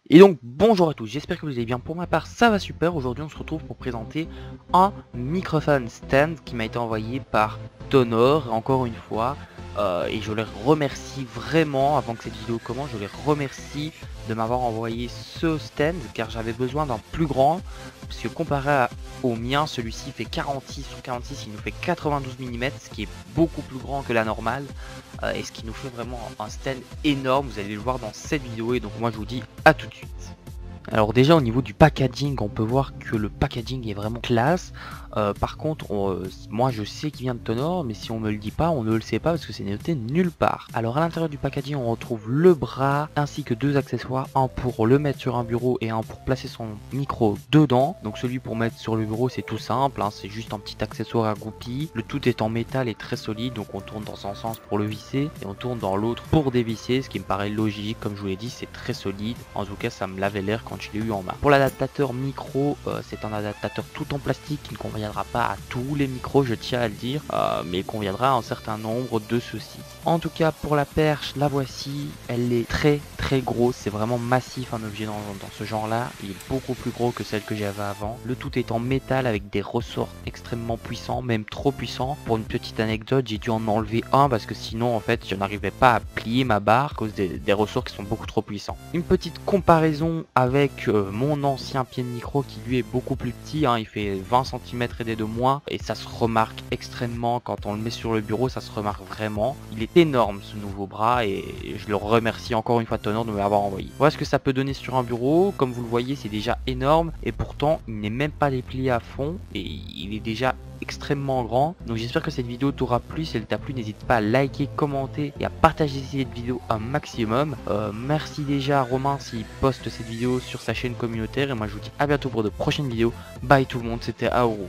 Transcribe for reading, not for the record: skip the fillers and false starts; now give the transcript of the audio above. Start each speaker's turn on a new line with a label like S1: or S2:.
S1: Et donc bonjour à tous, j'espère que vous allez bien. Pour ma part ça va super. Aujourd'hui on se retrouve pour présenter un microphone stand qui m'a été envoyé par Tonor encore une fois, et je les remercie vraiment. Avant que cette vidéo commence, je les remercie de m'avoir envoyé ce stand car j'avais besoin d'un plus grand, parce que comparé au mien, celui-ci fait 46 sur 46, il nous fait 92 mm, ce qui est beaucoup plus grand que la normale, et ce qui nous fait vraiment un stand énorme. Vous allez le voir dans cette vidéo, et donc moi je vous dis à tout de suite. Alors déjà au niveau du packaging, on peut voir que le packaging est vraiment classe. Par contre, moi je sais qu'il vient de Tonor, mais si on me le dit pas, on ne le sait pas parce que c'est noté nulle part. Alors à l'intérieur du packaging, on retrouve le bras ainsi que deux accessoires, un pour le mettre sur un bureau et un pour placer son micro dedans. Donc celui pour mettre sur le bureau, c'est tout simple, hein, c'est juste un petit accessoire à goupille. Le tout est en métal et très solide, donc on tourne dans un sens pour le visser et on tourne dans l'autre pour dévisser, ce qui me paraît logique. Comme je vous l'ai dit, c'est très solide. En tout cas, ça me l'avait l'air quand je l'ai eu en main. Pour l'adaptateur micro, c'est un adaptateur tout en plastique qui ne conviendra pas à tous les micros, je tiens à le dire, mais conviendra à un certain nombre de ceux-ci. En tout cas, pour la perche, la voici, elle est très grosse, c'est vraiment massif un objet dans ce genre là, il est beaucoup plus gros que celle que j'avais avant. Le tout est en métal avec des ressorts extrêmement puissants, même trop puissants. Pour une petite anecdote, j'ai dû en enlever un parce que sinon en fait je n'arrivais pas à plier ma barre à cause des ressorts qui sont beaucoup trop puissants. Une petite comparaison avec mon ancien pied de micro qui lui est beaucoup plus petit, hein, il fait 20 cm et des de moins, et ça se remarque extrêmement quand on le met sur le bureau, ça se remarque vraiment. Il est énorme ce nouveau bras et je le remercie encore une fois Tonor de me l'avoir envoyé. Voilà ce que ça peut donner sur un bureau. Comme vous le voyez, c'est déjà énorme et pourtant il n'est même pas déplié à fond et il est déjà extrêmement grand. Donc j'espère que cette vidéo t'aura plu. Si elle t'a plu, n'hésite pas à liker, commenter et à partager cette vidéo un maximum. Merci déjà à Romain s'il poste cette vidéo sur sa chaîne communautaire, et moi je vous dis à bientôt pour de prochaines vidéos. Bye tout le monde, c'était Aouro.